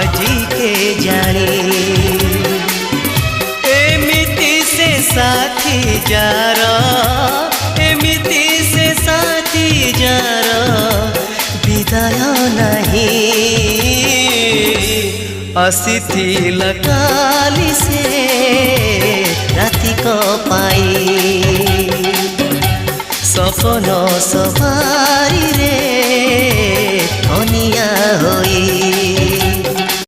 আজি কে জানে এমিতি সে সাথী যার এমিতি সে সাথী যার বিদায় নাহি আসিথিলা কালি সে রাতিক পাই সপন সবারি রে অনিয়া হই